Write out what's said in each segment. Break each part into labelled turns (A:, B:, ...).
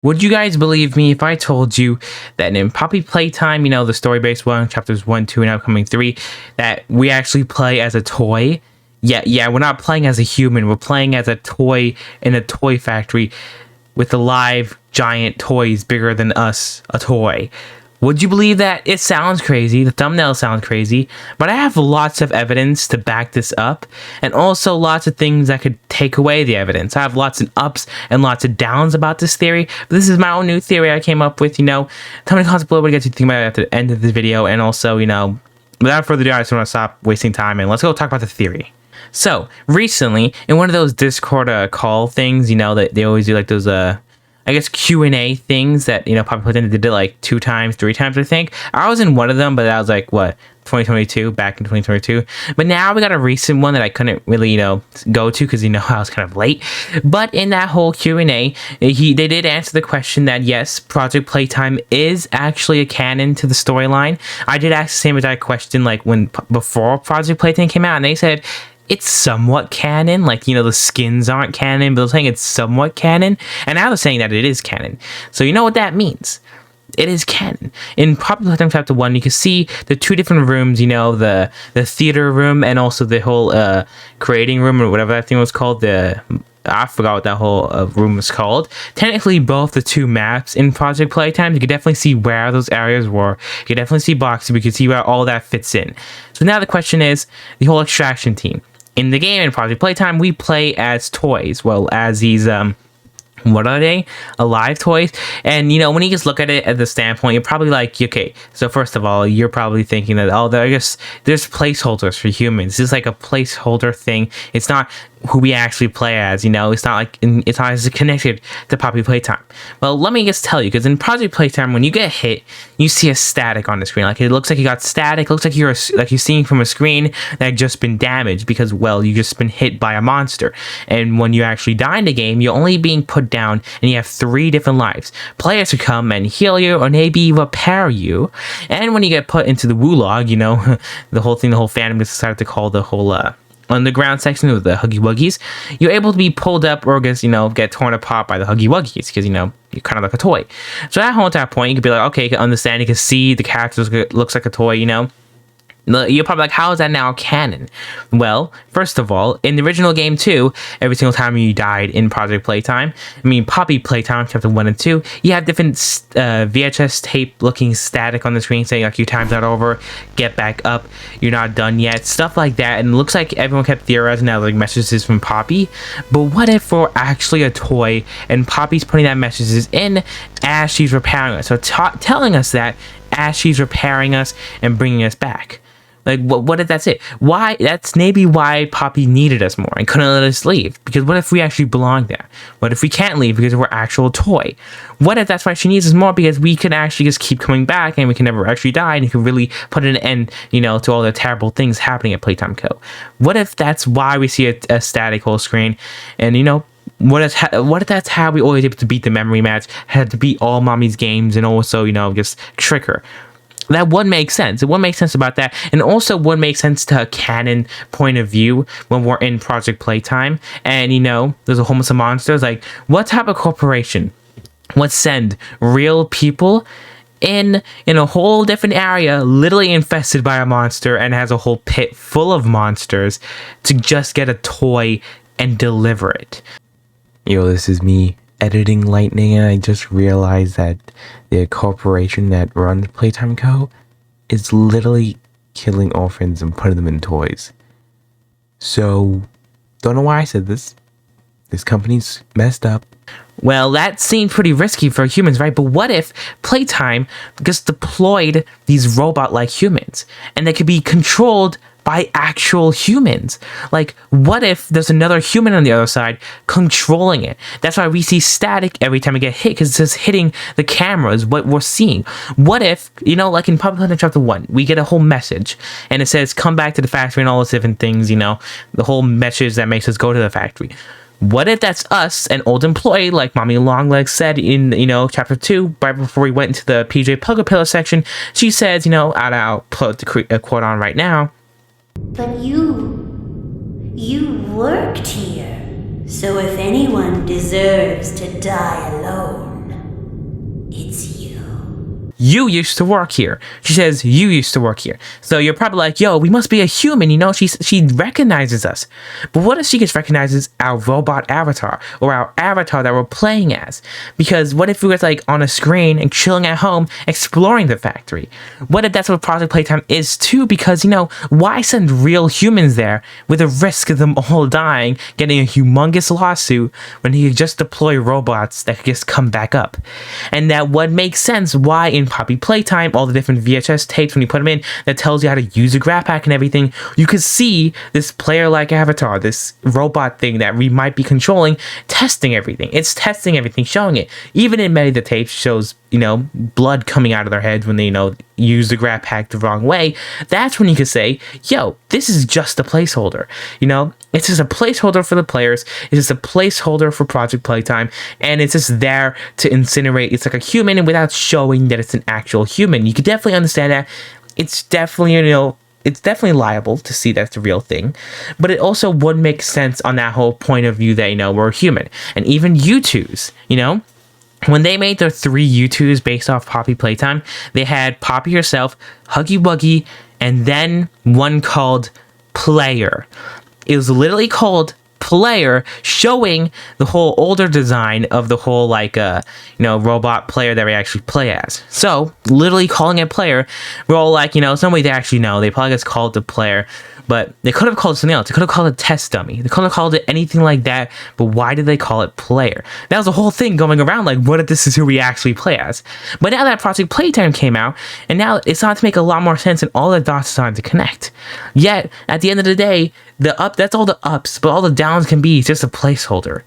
A: Would you guys believe me if I told you that in Poppy Playtime, the story-based one, chapters 1, 2, and upcoming 3, that we actually play as a toy? Yeah, we're not playing as a human. We're playing as a toy in a toy factory with a live giant toys bigger than us, a toy. Would you believe that? It sounds crazy. The thumbnail sounds crazy, but I have lots of evidence to back this up, and also lots of things that could take away the evidence. I have lots of ups and lots of downs about this theory, but this is my own new theory I came up with. Tell me in the comments below what you guys think about it at the end of the video, and also, without further ado, I just want to stop wasting time and let's go talk about the theory. So, recently, in one of those Discord call things, that they always do like those I guess Q&A things that, Poppy Playtime did it like 2 times, 3 times, I think. I was in one of them, but that was like, what, 2022, back in 2022. But now we got a recent one that I couldn't really, go to because, I was kind of late. But in that whole Q&A, they did answer the question that, yes, Project Playtime is actually a canon to the storyline. I did ask the same exact question like before Project Playtime came out, and they said, it's somewhat canon, like, the skins aren't canon, but they're saying it's somewhat canon, and now they're saying that it is canon. So you know what that means. It is canon. In Poppy Playtime Chapter 1, you can see the 2 different rooms, the theater room and also the whole creating room, or whatever that thing was called, I forgot what that whole room was called. Technically, both the 2 maps in Project Playtime, you can definitely see where those areas were. You can definitely see boxes, we can see where all that fits in. So now the question is, the whole extraction team. In the game, in Project Playtime, we play as toys. Well, as these, what are they? Alive toys. And, when you just look at it at the standpoint, you're probably like, okay, so first of all, you're probably thinking that, I guess there's placeholders for humans. This is like a placeholder thing. It's not who we actually play as, it's not like, it's not as connected to Poppy Playtime. Well, let me just tell you, because in Project Playtime, when you get hit, you see a static on the screen. Like, it looks like you got static. It looks like you're seeing from a screen that had just been damaged because, well, you just been hit by a monster. And when you actually die in the game, you're only being put down, and you have 3 different lives. Players who come and heal you, or maybe repair you. And when you get put into the Wulog, the whole fandom decided to call the whole, underground section of the Huggy Wuggies, you're able to be pulled up or get torn apart by the Huggy Wuggies because, you're kind of like a toy. So at that point, you could be like, okay, you can understand, you can see the character looks like a toy, You're probably like, how is that now canon? Well, first of all, in the original game too, every single time you died in Project Playtime, Poppy Playtime Chapter 1 and 2, you have different VHS tape looking static on the screen saying like, your time's not over, get back up, you're not done yet, stuff like that. And it looks like everyone kept theorizing that like messages from Poppy. But what if we're actually a toy and Poppy's putting that messages in as she's repairing us? So telling us that as she's repairing us and bringing us back. Like, what if that's it? Why? That's maybe why Poppy needed us more and couldn't let us leave. Because what if we actually belong there? What if we can't leave because we're actual toy? What if that's why she needs us more? Because we can actually just keep coming back and we can never actually die, and you can really put an end, to all the terrible things happening at Playtime Co. What if that's why we see a static whole screen? And, what if that's how we always able to beat the memory match, had to beat all Mommy's games, and also, just trick her? That would make sense. It would make sense about that. And also would make sense to a canon point of view when we're in Project Playtime. And, there's a whole bunch of monsters. Like, what type of corporation would send real people in a whole different area, literally infested by a monster, and has a whole pit full of monsters to just get a toy and deliver it? Yo, this is me editing Lightning, and I just realized that the corporation that runs Playtime Co. is literally killing orphans and putting them in toys. So, don't know why I said this. This company's messed up. Well, that seemed pretty risky for humans, right? But what if Playtime just deployed these robot-like humans, and they could be controlled by actual humans? Like, what if there's another human on the other side controlling it? That's why we see static every time we get hit, because it's just hitting the camera is what we're seeing. What if, like in Poppy Playtime Chapter 1, we get a whole message, and it says, come back to the factory and all those different things, the whole message that makes us go to the factory. What if that's us, an old employee, like Mommy Longlegs said in, Chapter 2, right before we went into the PJ Pugger Pillar section? She says, I'll put the quote on right now.
B: But you worked here, so if anyone deserves to die alone,
A: you used to work here. She says, you used to work here. So you're probably like, yo, we must be a human, you know? She recognizes us. But what if she just recognizes our robot avatar or our avatar that we're playing as? Because what if we was like on a screen and chilling at home, exploring the factory? What if that's what Project Playtime is too? Because, you know, why send real humans there with the risk of them all dying, getting a humongous lawsuit when he could just deploy robots that could just come back up? And that would make sense why in Poppy Playtime, all the different VHS tapes, when you put them in, that tells you how to use a graph pack and everything, you could see this player-like avatar, this robot thing that we might be controlling, testing everything. It's testing everything, showing it. Even in many of the tapes shows, you know, blood coming out of their heads when they, you know, use the graph pack the wrong way. That's when you could say, yo, this is just a placeholder. You know, it's just a placeholder for the players. It's just a placeholder for Project Playtime, and it's just there to incinerate. It's like a human without showing that it's an actual human. You could definitely understand that. It's definitely, you know, it's definitely liable to see that's the real thing, but it also would make sense on that whole point of view that, you know, we're human. And even U2s, you know, when they made their 3 U2s based off Poppy Playtime, they had Poppy herself, Huggy Wuggy, and then one called Player. It was literally called Player, showing the whole older design of the whole, like, you know, robot player that we actually play as. So, literally calling it Player, we're all like, you know, somebody they actually know, they probably just called it the Player, but they could have called it something else. They could have called it Test Dummy. They could have called it anything like that, but why did they call it Player? That was a whole thing going around, like, what if this is who we actually play as? But now that Project Playtime came out, and now it's starting to make a lot more sense, and all the dots are starting to connect. Yet, at the end of the day, that's all the ups, but all the downs can be just a placeholder.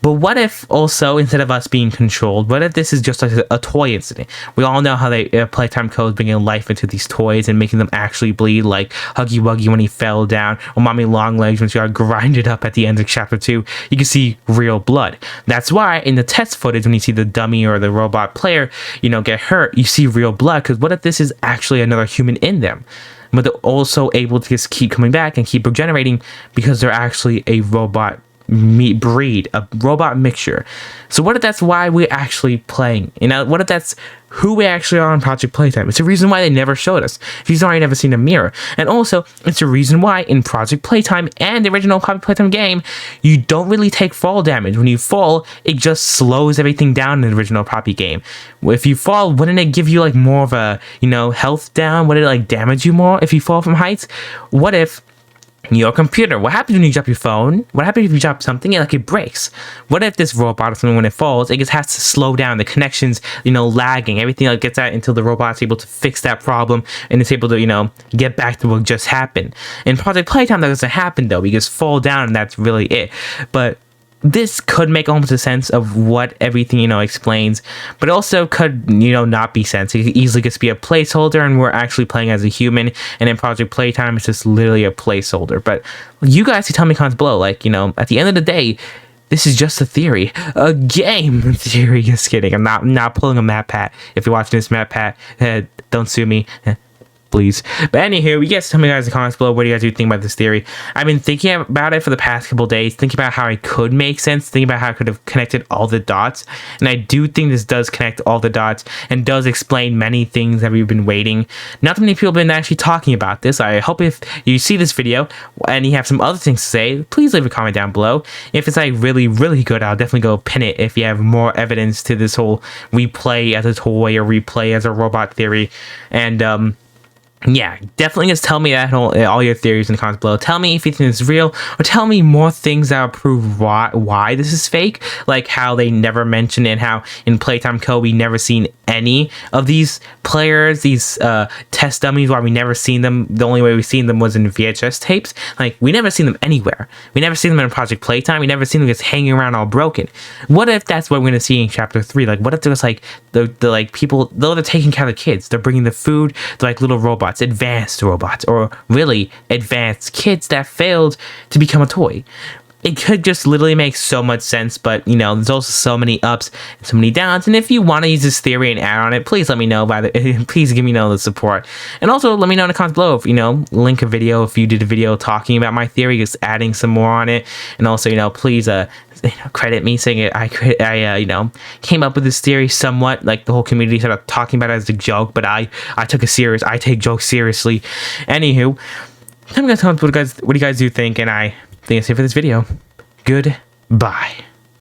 A: But what if also, instead of us being controlled, what if this is just like a toy incident? We all know how they Playtime codes bringing life into these toys and making them actually bleed, like Huggy Wuggy when he fell down, or Mommy Longlegs when she got grinded up at the end of chapter 2. You can see real blood. That's why in the test footage, when you see the dummy or the robot player, you know, get hurt, you see real blood. Because what if this is actually another human in them? But they're also able to just keep coming back and keep regenerating because they're actually a robot breed, a robot mixture. So what if that's why we're actually playing? You know, what if that's who we actually are on Project Playtime? It's the reason why they never showed us. She's already never seen a mirror. And also, it's the reason why in Project Playtime and the original Project Playtime game, you don't really take fall damage. When you fall, it just slows everything down in the original Poppy game. If you fall, wouldn't it give you like more of a, you know, health down? Would it like damage you more if you fall from heights? What if your computer, what happens when you drop your phone? What happens if you drop something and like it breaks? What if this robot or something, when it falls, it just has to slow down, the connections, you know, lagging, everything like gets out until the robot's able to fix that problem and it's able to, you know, get back to what just happened. In Project Playtime, that doesn't happen though. We just fall down and that's really it. But this could make almost a sense of what everything, you know, explains, but also could, you know, not be sense. It could easily just be a placeholder and we're actually playing as a human, and in Project Playtime it's just literally a placeholder. But you guys can tell me comments below, like, you know, at the end of the day, this is just a theory, a game theory. Just kidding. I'm not pulling a Matt Pat. If you're watching this, Matt Pat, don't sue me. Please. But anywho, you guys tell me guys in the comments below, what do you guys do think about this theory? I've been thinking about it for the past couple days, thinking about how it could make sense, thinking about how I could have connected all the dots, and I do think this does connect all the dots and does explain many things that we've been waiting. Not many people have been actually talking about this. I hope if you see this video and you have some other things to say, please leave a comment down below. If it's like really, really good, I'll definitely go pin it if you have more evidence to this whole replay as a toy or replay as a robot theory. And yeah, definitely just tell me that all your theories in the comments below. Tell me if you think it's real, or tell me more things that will prove why this is fake, like how they never mentioned it, and how in Playtime Co we never seen any of these players, these test dummies, why we never seen them. The only way we've seen them was in VHS tapes. Like, we never seen them anywhere. We never seen them in Project Playtime. We never seen them just hanging around all broken. What if that's what we're gonna see in chapter 3? Like, what if there's like the like people, though they're taking care of the kids, they're bringing the food, they're like little robots, advanced robots, or really advanced kids that failed to become a toy. it could just literally make so much sense, but you know, there's also so many ups and so many downs. And if you want to use this theory and add on it, please let me know please give me the support. And also let me know in the comments below if, you know, link a video if you did a video talking about my theory, just adding some more on it. And also, you know, please credit me saying it. I you know, came up with this theory somewhat, like the whole community started talking about it as a joke, but I take jokes seriously. Anywho, tell me guys what you guys do think, and I think that's it for this video. Goodbye.